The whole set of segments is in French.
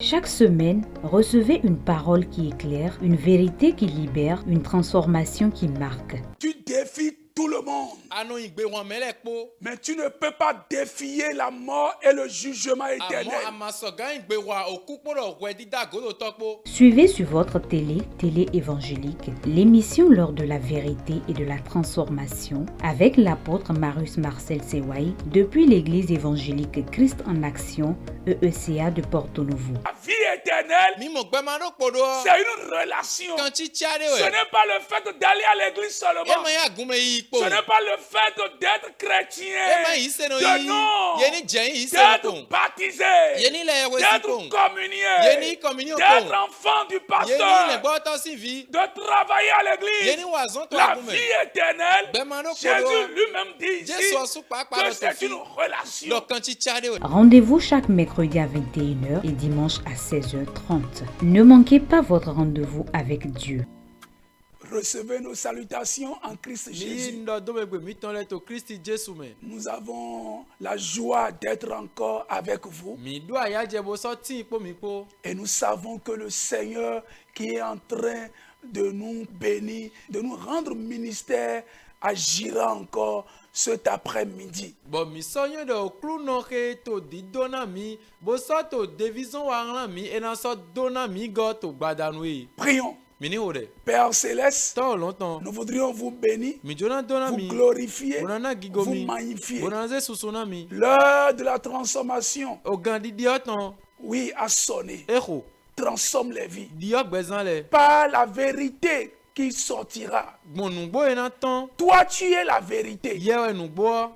Chaque semaine, recevez une parole qui éclaire, une vérité qui libère, une transformation qui marque. Tu défies tout le monde. Mais tu ne peux pas défier la mort et le jugement éternel. Suivez sur votre télé évangélique, l'émission L'heure de la vérité et de la transformation avec l'apôtre Marius Marcel Sewaï depuis l'église évangélique Christ en Action, EECA de Porto Novo. La vie éternelle, c'est une relation. Ce n'est pas le fait d'aller à l'église seulement. Ce n'est pas le fait d'être chrétien. D'être baptisé, d'être communié, d'être enfant du pasteur, de travailler à l'église. La vie éternelle, Jésus lui-même dit ici que c'est une relation. Rendez-vous chaque mercredi à 21h et dimanche à 16h30. Ne manquez pas votre rendez-vous avec Dieu. Recevez nos salutations en Christ Jésus. Nous avons la joie d'être encore avec vous. Et nous savons que le Seigneur qui est en train de nous bénir, de nous rendre ministère, agira encore cet après-midi. Prions. Père Céleste, nous voudrions vous bénir, vous glorifier, vous magnifier. L'heure de la transformation, oui, a sonné. Transforme les vies. Par la vérité qui sortira. Toi, tu es la vérité.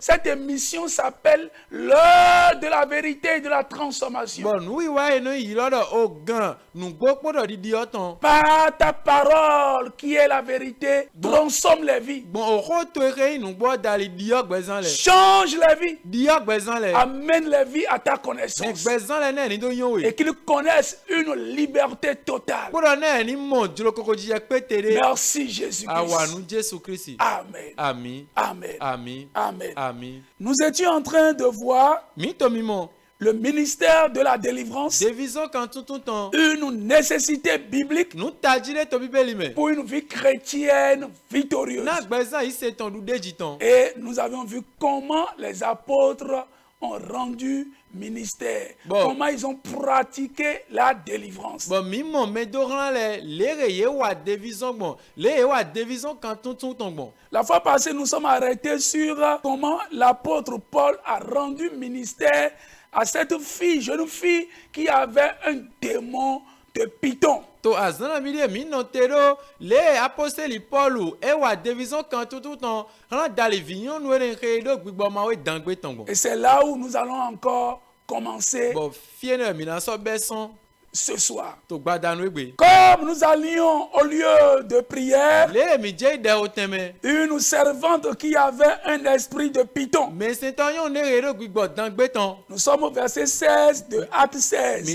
Cette émission s'appelle l'heure de la vérité et de la transformation. Par ta parole qui est la vérité, transforme les vies. Change les vies. Amène les vies à ta connaissance. Et qu'ils connaissent une liberté totale. Merci Jésus-Christ. Amen. Amen. Amen. Amen. Amen. Amen. Nous étions en train de voir le ministère de la délivrance, une nécessité biblique pour une vie chrétienne victorieuse. Et nous avons vu comment les apôtres ont rendu ministère, comment ils ont pratiqué la délivrance. La fois passée, nous sommes arrêtés sur comment l'apôtre Paul a rendu ministère à cette fille, jeune fille qui avait un démon de python. Et c'est là où nous allons encore commencer ce soir. Comme nous allions au lieu de prière, une servante qui avait un esprit de python. Nous sommes au verset 16 de Acte 16.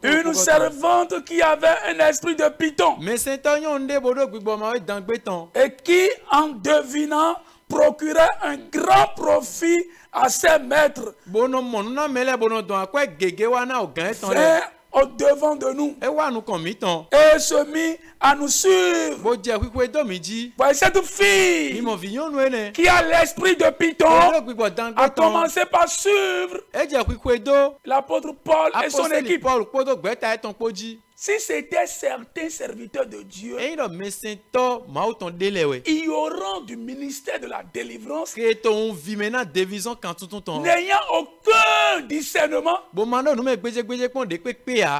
Une servante qui avait un esprit de python. Et qui, en devinant, procurait un grand profit à ses maîtres. Vint au devant de nous et se mit à nous suivre. Voyez cette fille qui a l'esprit de python a commencé par suivre l'apôtre Paul et son équipe. Si c'était certains serviteurs de Dieu, ils auront du ministère de la délivrance, n'ayant aucun discernement,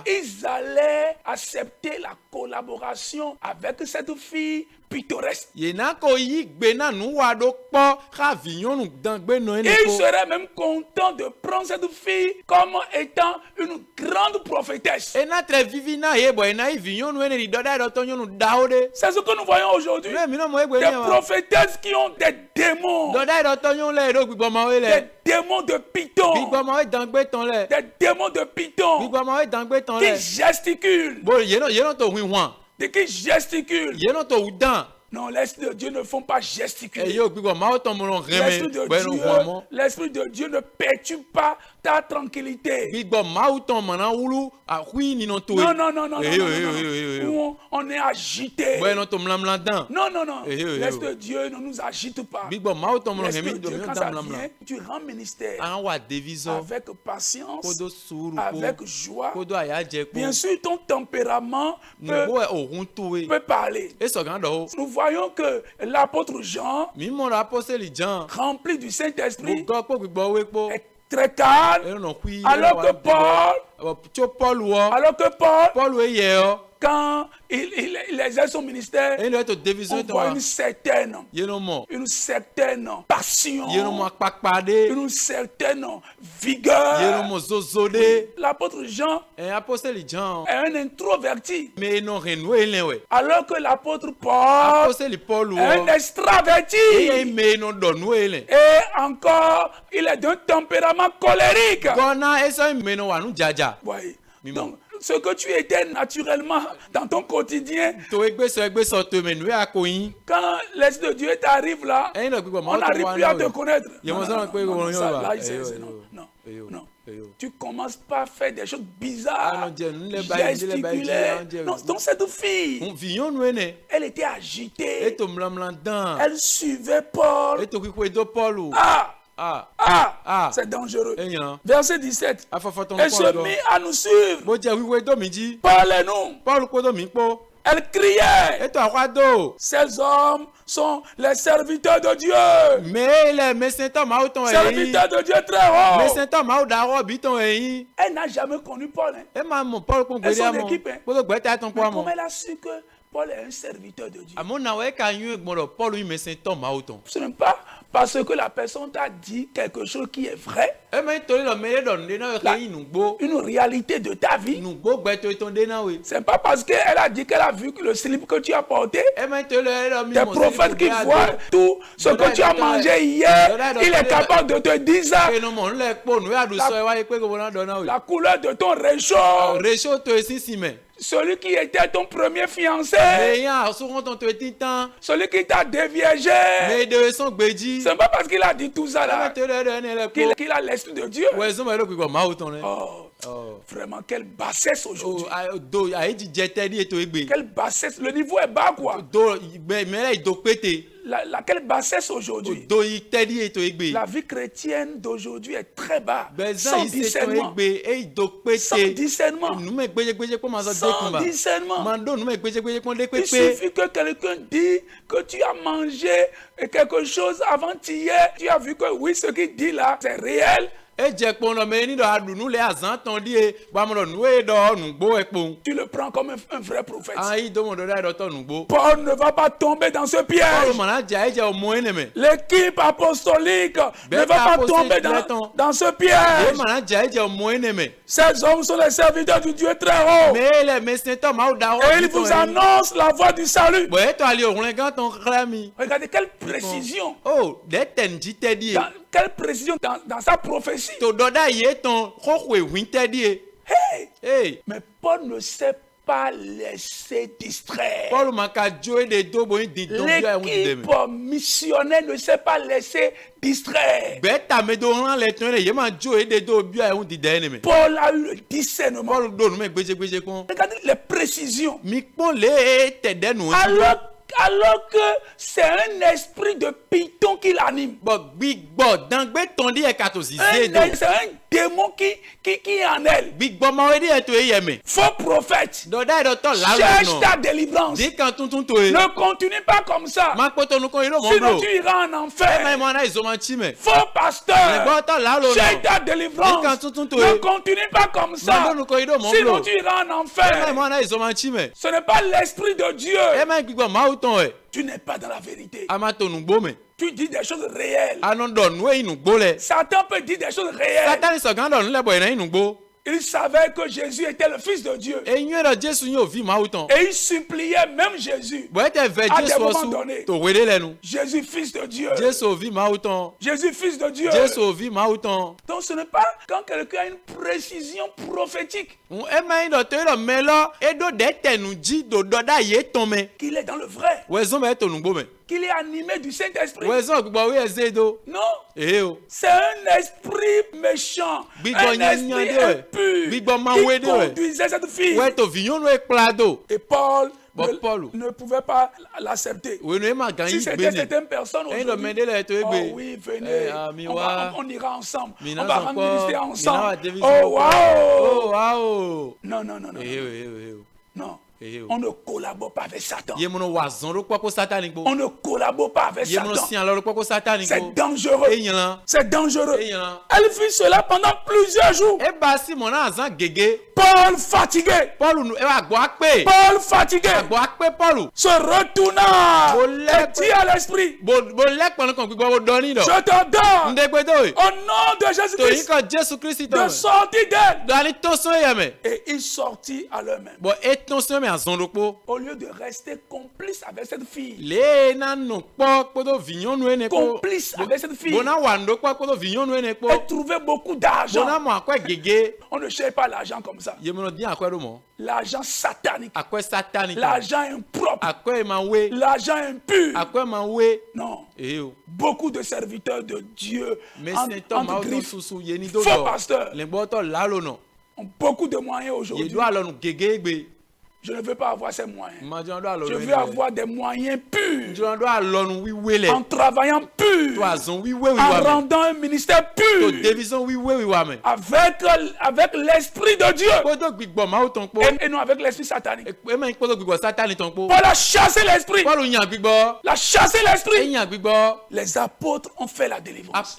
ils allaient accepter la collaboration avec cette fille pittoresque. Ils seraient même contents de prendre cette fille comme étant une grande prophétesse. C'est ce que nous voyons aujourd'hui. Des prophétesses qui ont des démons. Des démons de python. Des démons de python. Qui gesticulent. Qui gesticulent. Non, l'Esprit de Dieu ne font pas gesticuler. L'Esprit de Dieu ne perturbe pas ta tranquillité. Bigbo mauton mana wulu a hui ni non to. Non, non, non, non, non. On est agité. Bueno to mlam dan. Non, non, non. Laisse que Dieu ne nous agite pas. Bigbo mauton mo Laisse que ngemi do Dieu, mi quand dam ça lam vient, tu rends ministère. An wa deviso. Avec patience, Kodo suru avec joie. Kodo ayaje ko. Bien sûr, ton tempérament peut parler. E so gan do. Nous voyons que l'apôtre Jean, Mi mo apostole Jean, rempli du Saint-Esprit, go po gbigbo we po. est très calme. Alors que Paul, quand il exerce son ministère, on voit une certaine passion, une certaine vigueur. L'apôtre Jean est un introverti, alors que l'apôtre Paul est un extraverti. Et encore, il est d'un tempérament colérique. Oui. Donc, ce que tu étais naturellement dans ton quotidien, quand l'Esprit de Dieu t'arrive là, on n'arrive plus à te connaître. Non. Tu commences pas à faire des choses bizarres, gesticulaires. Non, donc cette fille, elle était agitée. Elle suivait Paul. C'est dangereux. Verset 17. Elle se mit à nous suivre. Paul et nous. Elle criait. Ces hommes sont les serviteurs de Dieu. Serviteurs de Dieu très haut. Elle n'a jamais connu Paul. Et son équipe. Mais comment elle a su que Paul est un serviteur de Dieu? Ce n'est pas parce que la personne t'a dit quelque chose qui est vrai, une réalité de ta vie. C'est pas parce qu'elle a dit qu'elle a vu que le slip que tu as porté, des prophètes qui voient tout ce que tu as mangé hier, il est capable de te dire ça. La couleur de ton réchaud. Celui qui était ton premier fiancé, celui qui t'a déviégé, c'est pas parce qu'il a dit tout ça là qu'il a l'Esprit de Dieu. Vraiment, quelle bassesse aujourd'hui. Quelle bassesse. Le niveau est bas quoi. Quelle bassesse aujourd'hui. La vie chrétienne d'aujourd'hui est très bas. Sans discernement. Sans discernement. Il suffit que quelqu'un dise que tu as mangé quelque chose avant-hier. Tu as vu que oui, ce qu'il dit là, c'est réel. Tu le prends comme un vrai prophète. Paul ne va pas tomber dans ce piège. L'équipe apostolique ne va pas tomber dans ce piège. Ces hommes sont les serviteurs du Dieu très haut. Et ils vous annoncent la voie du salut. Regardez quelle précision. Quelle précision dans sa prophétie. Hey. Mais Paul ne s'est pas laissé distraire. L'équipe missionnaire ne s'est pas laissé distraire. Paul a eu le discernement. Regardez les précisions. Alors que c'est un esprit de python qui l'anime. C'est un démon qui est en elle. Faux prophète. Cherche ta délivrance. Ne continue pas comme ça. Sinon tu iras en enfer. Faux pasteur. Cherche ta délivrance. Ne continue pas comme ça. Sinon tu iras en enfer. Ce n'est pas l'esprit de Dieu. Tu n'es pas dans la vérité. Tu dis des choses réelles. Satan peut dire des choses réelles. Il savait que Jésus était le Fils de Dieu. Et il suppliait même Jésus. À des moments donnés. Jésus, Fils de Dieu. Jésus, Fils de Dieu. Donc ce n'est pas quand quelqu'un a une précision prophétique qu'il est dans le vrai. qu'il est animé du Saint-Esprit. Wezon gbigbo we ezedo. Non. Oh. C'est un esprit méchant. Un esprit impur qui conduisait cette fille. Ouais, to viyon no ekplado. Et Paul Paul ne pouvait pas l'accepter. Si c'était certaines personnes aujourd'hui, oh oui, venez, on ira ensemble, on va rendre ministère ensemble. Oh wow! Non. Non. On ne collabore pas avec Satan. On ne collabore pas avec Satan. C'est dangereux. C'est dangereux. Elle fit cela pendant plusieurs jours. Paul fatigué. Paul fatigué. Se retourna et dit à l'esprit, je t'ordonne au nom de Jésus-Christ de sortir d'elle. Et il sortit à leur même. Au lieu de rester complice avec cette fille. Complice avec cette fille. Et trouver beaucoup d'argent. On ne cherche pas l'argent comme ça. L'argent satanique. L'argent impropre. L'argent impur. Non. Beaucoup de serviteurs de Dieu entre griffes, faux pasteurs, ont beaucoup de moyens aujourd'hui. Je ne veux pas avoir ces moyens. Je veux avoir des moyens purs. En travaillant pur. En rendant un ministère pur. Avec l'esprit de Dieu. Et non avec l'esprit satanique. Paul a chassé l'esprit. La chassé l'esprit. Les apôtres ont fait la délivrance.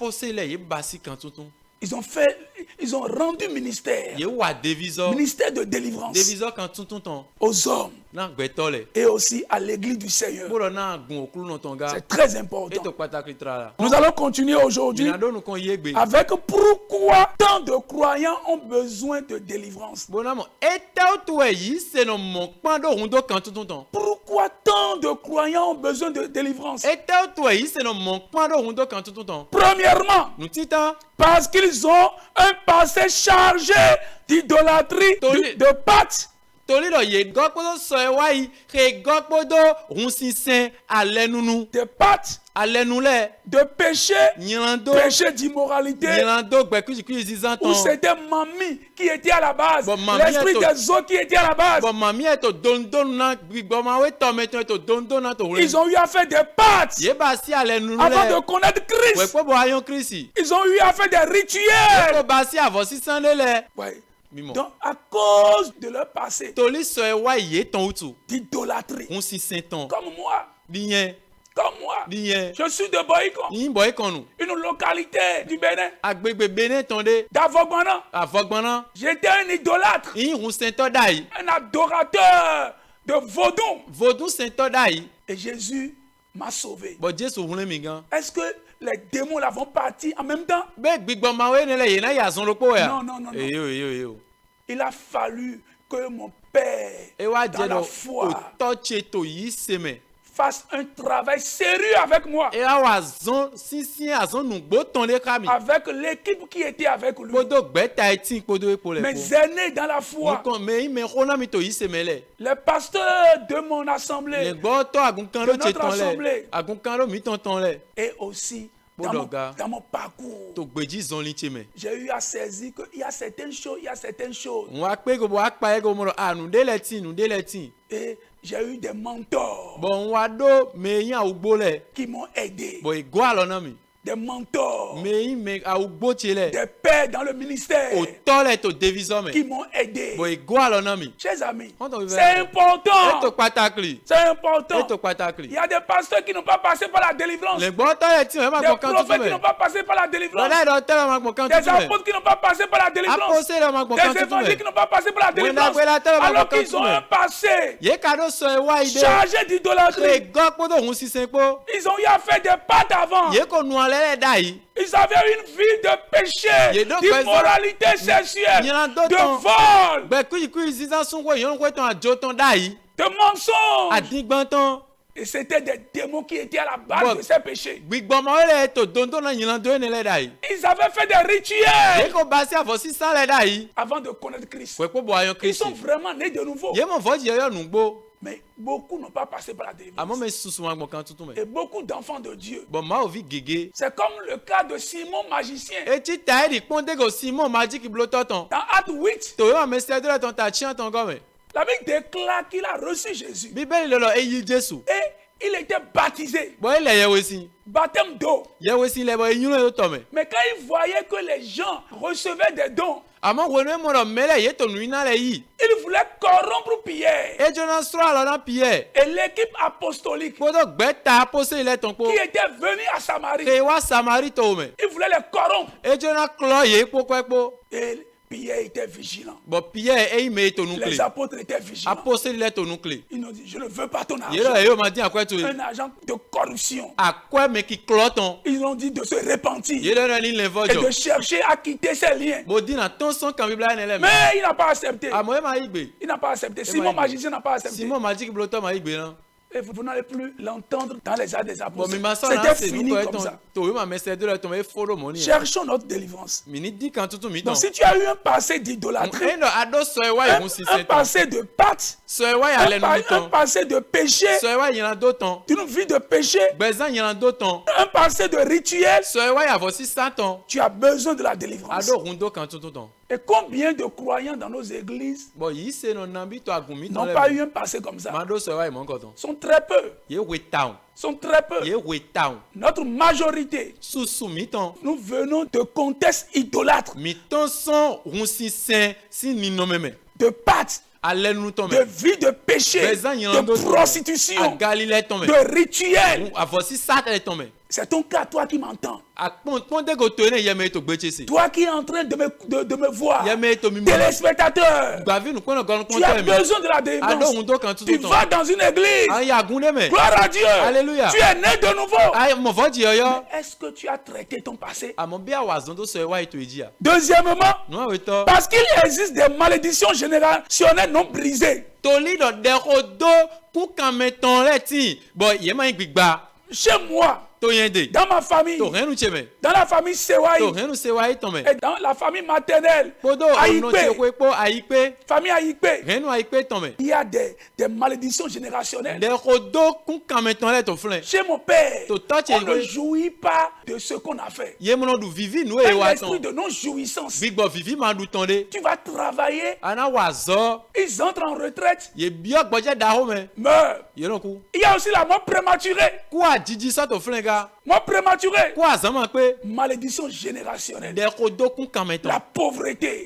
Ils ont rendu ministère de délivrance aux hommes et aussi à l'église du Seigneur. C'est très important. Nous allons continuer aujourd'hui avec pourquoi tant de croyants ont besoin de délivrance. Pourquoi tant de croyants ont besoin de délivrance? Premièrement, parce qu'ils ont un passé chargé d'idolâtrie, de pactes. De pactes, de péché, péché d'immoralité, où c'était mamie qui était à la base, l'esprit des autres qui était à la base. Ils ont eu à faire des pactes avant de connaître Christ. Ils ont eu à faire des rituels. Ouais. Donc, à cause de leur passé d'idolâtrie, comme moi, je suis de Boycon, une localité du Bénin, d'Avogbana. J'étais un idolâtre, un adorateur de vaudou. Et Jésus m'a sauvé. Est-ce que les démons là vont partir en même temps? Non. Il a fallu que mon père, dans la foi, fasse un travail sérieux avec moi. Avec l'équipe qui était avec lui. Mes aînés dans la foi. Les pasteurs de mon assemblée. De notre assemblée. Et aussi dans mon parcours, j'ai eu à saisir qu'il y a certaines choses, Et j'ai eu des mentors qui m'ont aidé. Des mentors, des pères dans le ministère qui m'ont aidé. Chers amis, c'est important. Il y a des pasteurs qui n'ont pas passé par la délivrance. Des prophètes qui n'ont pas passé par la délivrance. Des apôtres qui n'ont pas passé par la délivrance. Des évangélistes qui n'ont pas passé par la délivrance. Alors qu'ils ont un passé chargé d'idolâtrie. Ils ont eu à faire des pactes avant. Ils avaient une vie de péché, d'immoralité sexuelle, de vol, de mensonge. Et c'était des démons qui étaient à la base de ces péchés. Ils avaient fait des rituels avant de connaître Christ. Ils sont vraiment nés de nouveau. Mais beaucoup n'ont pas passé par la délivrance. Et beaucoup d'enfants de Dieu. C'est comme le cas de Simon magicien. Dans Acte 8, la Bible déclare qu'il a reçu Jésus. Et il était baptisé. Baptême d'eau. Mais quand il voyait que les gens recevaient des dons, il voulait corrompre Pierre. Et l'équipe apostolique qui était venue à Samarie, il voulait les corrompre. Et Pierre était vigilant. Les apôtres étaient vigilants. Ils nous disent, je ne veux pas ton argent. Un argent de corruption. Ils ont dit de se repentir et de chercher à quitter ces liens. Mais il n'a pas accepté. Il n'a pas accepté. Simon magicien n'a pas accepté. Et vous n'allez plus l'entendre dans les actes des apôtres. C'était fini comme ça. Cherchons notre délivrance. Donc si tu as eu un passé d'idolâtrie, un passé de pâte, un passé de péché, une vie de péché, un passé de rituel, tu as besoin de la délivrance. Et combien de croyants dans nos églises n'ont pas eu un passé comme ça? Sont très peu. Sont très peu. Notre majorité, nous venons de contextes idolâtres, de pâtes, de vie de péché, de prostitution, de rituels. C'est ton cas, toi qui m'entends. Toi qui es en train de me voir, téléspectateur, tu as besoin de la délivrance. Tu vas dans une église. Gloire à Dieu. Alléluia. Tu es né de nouveau. Mais est-ce que tu as traité ton passé? Deuxièmement, parce qu'il existe des malédictions générationnelles non brisées. Chez moi, dans ma famille, dans la famille Sewaï, et dans la famille maternelle, famille Aïpé, il y a des malédictions générationnelles. Chez mon père, on ne jouit pas de ce qu'on a fait. Un esprit de non-jouissance. Tu vas travailler, ils entrent en retraite, meurent. Il y a aussi la mort prématurée. Mort prématurée. Malédiction générationnelle. La pauvreté.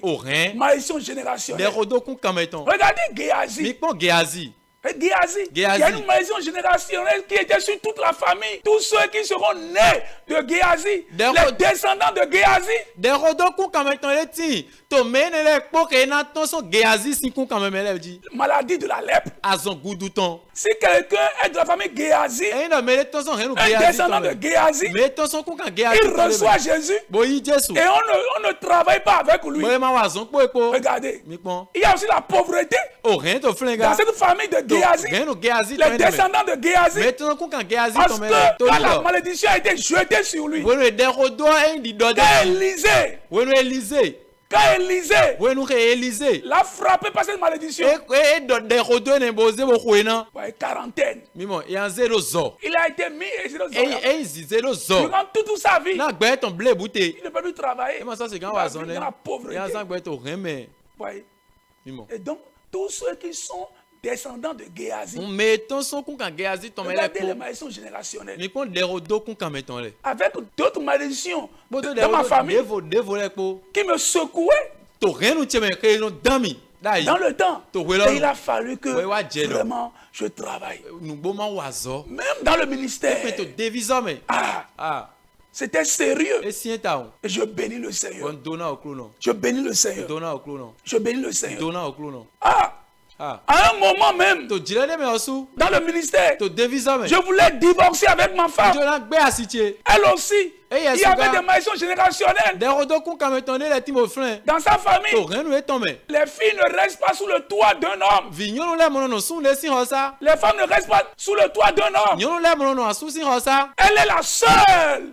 Malédiction générationnelle. Regardez Géasi. Géasi. Il y a une malédiction générationnelle qui était sur toute la famille. Tous ceux qui seront nés de Géasi, les descendants de Géasi. Maladie de la lèpre. Si quelqu'un est de la famille Géasi, un descendant de Géasi, il reçoit Jésus et on ne travaille pas avec lui. Regardez, il y a aussi la pauvreté dans cette famille de Géasi, les descendants de Géasi, parce que quand la malédiction a été jetée sur lui, quand Élisée l'a frappé par cette malédiction, quarantaine, il a été mis durant toute sa vie. Il ne peut plus travailler. Il a la pauvreté. Et donc, tous ceux qui sont descendants de Géasi, regardez les malédictions générationnelles. Avec d'autres malédictions dans ma famille qui me secouaient dans le temps. Et il a fallu que vraiment je travaille. Même dans le ministère. C'était sérieux. Et je bénis le Seigneur. Je bénis le Seigneur. Je bénis le Seigneur. À un moment même, dans le ministère, je voulais divorcer avec ma femme. Elle aussi, Il y avait des malédictions générationnelles. Dans sa famille, les filles ne restent pas sous le toit d'un homme. Les femmes ne restent pas sous le toit d'un homme. Elle est la seule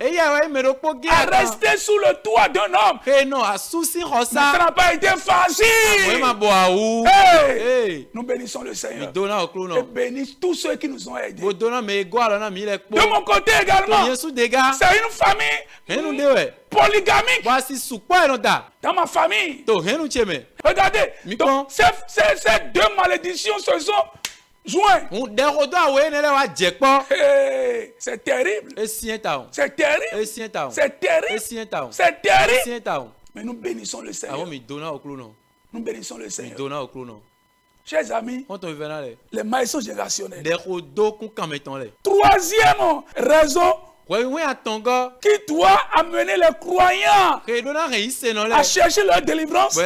à rester sous le toit d'un homme. Mais ça n'a pas été facile. Hey. Nous bénissons le Seigneur. Et bénissons tous ceux qui nous ont aidés. De mon côté également, c'est une famille polygamique. Dans ma famille. Regardez, donc, ces deux malédictions se sont jointes. Hey, c'est terrible. C'est terrible. C'est terrible. C'est terrible. Mais nous bénissons le Seigneur. Nous bénissons le Seigneur. Chers amis, les malédictions générationnelles. Troisième raison qui doit amener les croyants à chercher leur délivrance,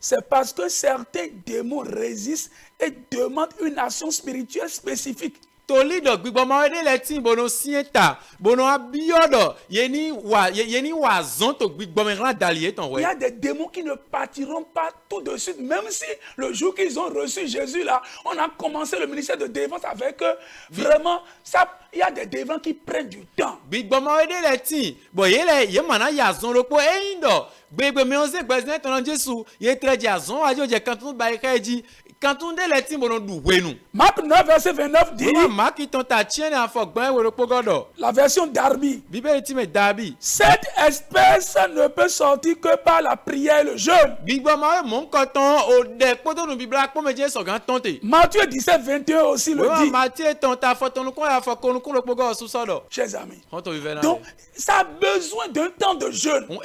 c'est parce que certains démons résistent et demandent une action spirituelle spécifique. Il y a des démons qui ne partiront pas tout de suite, même si le jour qu'ils ont reçu Jésus là, on a commencé le ministère de délivrance avec eux. Vraiment, ça, il y a des délivrances qui prennent du temps. Marc 9, verset 29 dit, la version Darby, cette espèce ne peut sortir que par la prière et le jeûne. Matthieu 17, 21 aussi le dit. Chers amis, donc ça a besoin d'un temps de jeûne. Il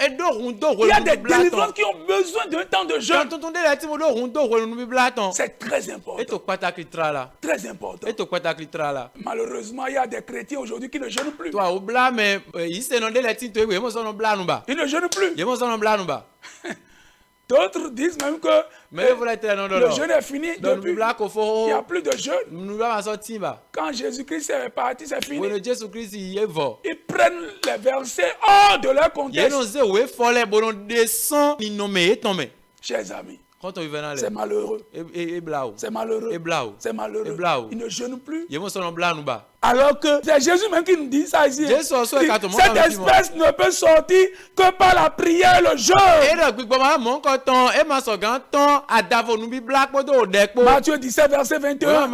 y a des délivrances qui ont besoin d'un temps de jeûne. C'est très important. Très important. Malheureusement, il y a des chrétiens aujourd'hui qui ne jeûnent plus. Ils ne jeûnent plus. D'autres disent même que le jeûne est fini depuis. Il n'y a plus de jeûne. Quand Jésus-Christ est parti, c'est fini. Ils prennent les versets hors de leur contexte. Chers amis, c'est malheureux. C'est malheureux. C'est malheureux. Ils ne jeûnent plus. Alors que c'est Jésus même qui nous dit ça ici. Cette espèce ne peut sortir que par la prière et le jeûne. Matthieu 17, verset 21.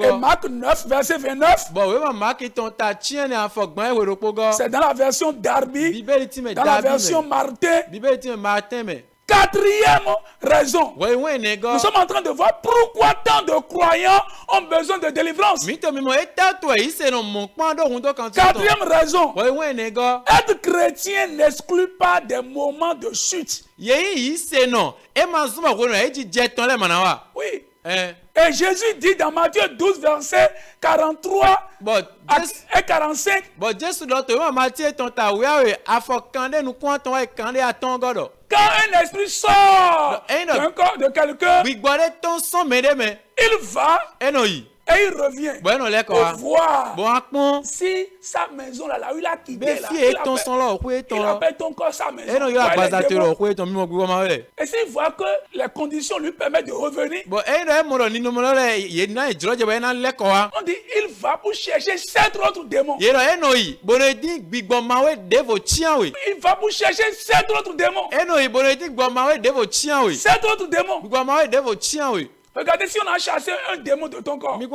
Et Marc 9, verset 29. C'est dans la version Darby. Dans la version Martin. Quatrième raison, nous sommes en train de voir pourquoi tant de croyants ont besoin de délivrance. Quatrième raison, être chrétien n'exclut pas des moments de chute. Oui. Et Jésus dit dans Matthieu 12, verset 43 et 45. Quand un esprit sort d'un corps de quelqu'un, il va et il revient pour voir si sa maison là où il a quitté là, il appelle ton corps sa maison. Et s'il voit que les conditions lui permettent de revenir, on dit il va pour chercher 7 autres démons. Il va pour chercher 7 autres démons. 7 autres démons. Regardez, si on a chassé un démon de ton corps, quand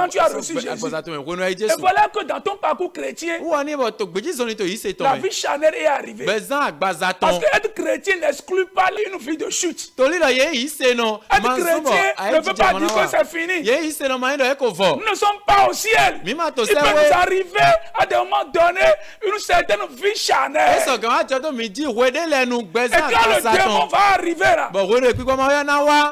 tu as reçu Jésus, et voilà que dans ton parcours chrétien, la vie charnelle est arrivée. Parce que être chrétien n'exclut pas une vie de chute. Être chrétien ne veut pas dire que c'est fini. Nous ne sommes pas au ciel. Il peut nous arriver à des moments donnés une certaine vie charnelle. Et quand le démon va arriver là,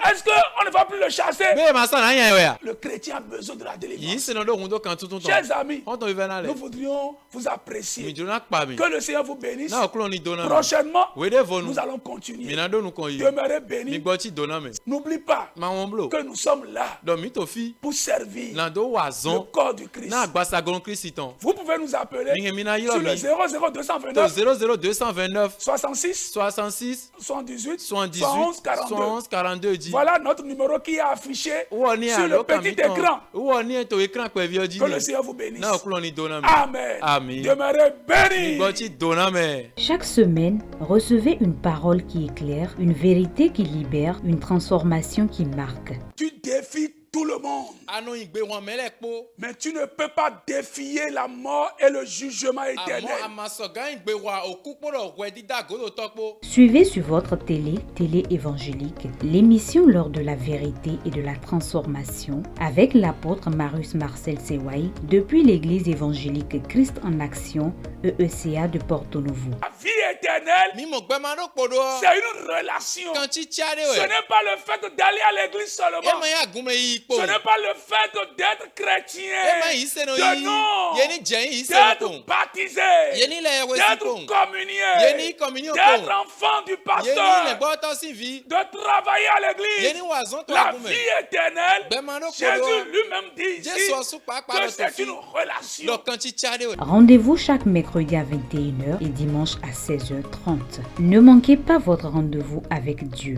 ya. Est-ce qu'on ne va plus le chasser? Be ma sa na nya ya. Le chrétien a besoin de la Yi délivrance. se no do hundo kan tutun ton. Chers amis, On ton ivena le. nous voudrions vous apprécier. Mi jona pa mi. Que le Seigneur vous bénisse. Na oklo ni dona. Prochainement, We de vonu. nous allons continuer. Mi na do nu kon yi. Demeurez Mi bénis. gbo ti dona me. N'oublie pas Ma won blo. que nous sommes là Do mi to fi. pour servir Na do le wazon. corps du Christ. Na gbasa gon Christ ton. Vous pouvez nous appeler Mi mi na yi sur lo le mi. 00229 00229 66 66 78 78 71 42. 71 42 dit. Voilà notre numéro qui est affiché Wo ni sur le alo petit écran. Wo ni to écran pe vi oji Que le ni. Seigneur vous bénisse. Na oklo ni dona me. Amen. Amen. Demeurez Mi gbo bénis. ti dona me. Chaque semaine, recevez une parole qui éclaire, une vérité qui libère, une transformation qui marque. Tu défies tout le monde. Anu igbe won mele po. Mais tu ne peux pas défier la mort et le jugement Amo éternel. amaso gan igbe wa okupo ro we dida godo topo. Suivez sur votre télé évangélique, l'émission L'heure de la vérité et de la transformation avec l'apôtre Marius Marcel Sewai depuis l'église évangélique Christ en Action, EECA de Porto Novo. La vie éternelle, Mi mo gbe ma no podo. c'est une relation. Kan ti tiare Ce we. n'est pas le fait d'aller à l'église E seulement. ma ya gume yi po. Ce n'est pas le fait d'être E chrétien. ma yi se no De yi. non. Ye ni jen yi se no D'être kon. baptisé. Ye ni le we si D'être kon. communié. Ye ni communion D'être kon. enfant du Ye ni le pasteur. gbo to si vi. De travailler à Ye l'église. ni wazon to La gume. vie éternelle. Gbe ma no Jésus podo. lui-même dit ici Jesu osu pa pa que lo to c'est fi. une relation. Lo kan ti tiare we. Rendez-vous chaque mercredi à 21h et dimanche à 16h30. Ne manquez pas votre rendez-vous avec Dieu.